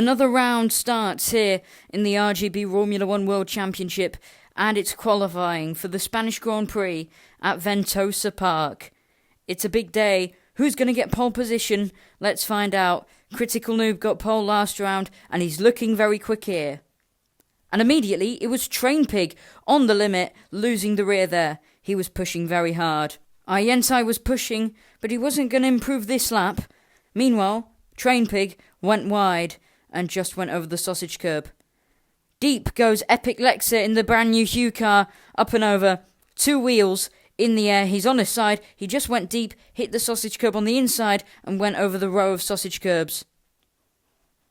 Another round starts here in the RGB Formula 1 World Championship, and it's qualifying for the Spanish Grand Prix at Ventosa Park. It's a big day. Who's going to get pole position? Let's find out. Critical Noob got pole last round, and he's looking very quick here. And immediately, it was Train Pig on the limit, losing the rear there. He was pushing very hard. Ayentai was pushing, but he wasn't going to improve this lap. Meanwhile, Train Pig went wide and just went over the sausage curb. Deep goes Epic Lexa in the brand new Hue car, up and over. 2 wheels in the air, he's on his side, he just went deep, hit the sausage curb on the inside and went over the row of sausage curbs.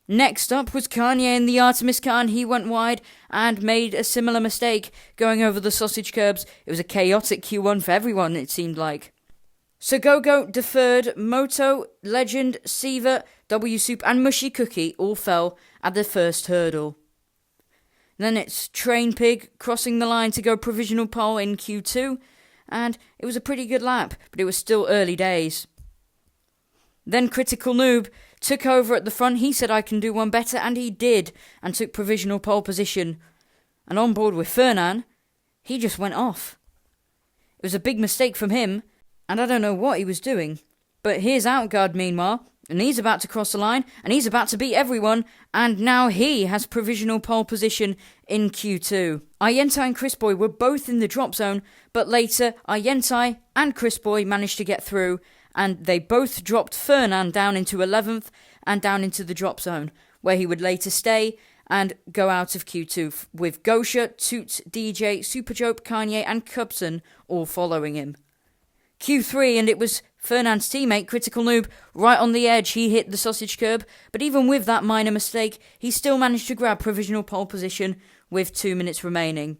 Next up was Kanye in the Artemis car, and he went wide and made a similar mistake going over the sausage curbs. It was a chaotic Q1 for everyone, it seemed like. Sogogo deferred, Moto, Legend, Siva, W Soup and Mushy Cookie all fell at the first hurdle. Then it's Train Pig crossing the line to go provisional pole in Q2, and it was a pretty good lap, but it was still early days. Then Critical Noob took over at the front. He said, I can do one better, and he did, and took provisional pole position. And on board with Fernan, he just went off. It was a big mistake from him, and I don't know what he was doing. But here's Outguard meanwhile, and he's about to cross the line, and he's about to beat everyone, and now he has provisional pole position in Q2. Ayentai and Chris Boy were both in the drop zone, but later Ayentai and Chris Boy managed to get through, and they both dropped Fernan down into 11th and down into the drop zone, where he would later stay and go out of Q2, with Gosha, Toots, DJ, Superjope, Kanye and Cubson all following him. Q3, and it was Fernand's teammate, Critical Noob, right on the edge. He hit the sausage curb, but even with that minor mistake, he still managed to grab provisional pole position with 2 minutes remaining.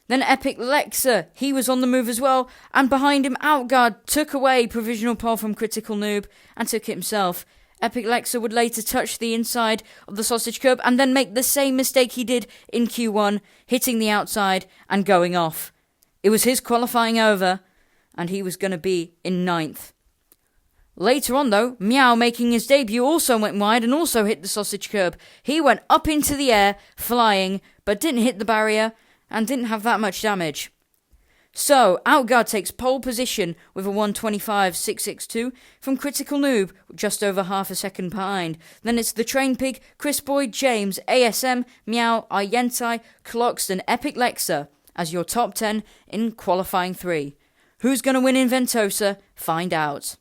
Then Epic Lexa, he was on the move as well, and behind him Outguard took away provisional pole from Critical Noob and took it himself. Epic Lexa would later touch the inside of the sausage curb and then make the same mistake he did in Q1, hitting the outside and going off. It was his qualifying over, and he was going to be in 9th. Later on though, Meow, making his debut, also went wide and also hit the sausage curb. He went up into the air, flying, but didn't hit the barrier and didn't have that much damage. So, Outguard takes pole position with a 1:25.662 from Critical Noob, just over half a second behind. Then it's the Train Pig, Chris Boyd, James, ASM, Meow, Ayentai, Cloxed and Epic Lexa as your top 10 in qualifying 3. Who's going to win in Ventosa? Find out.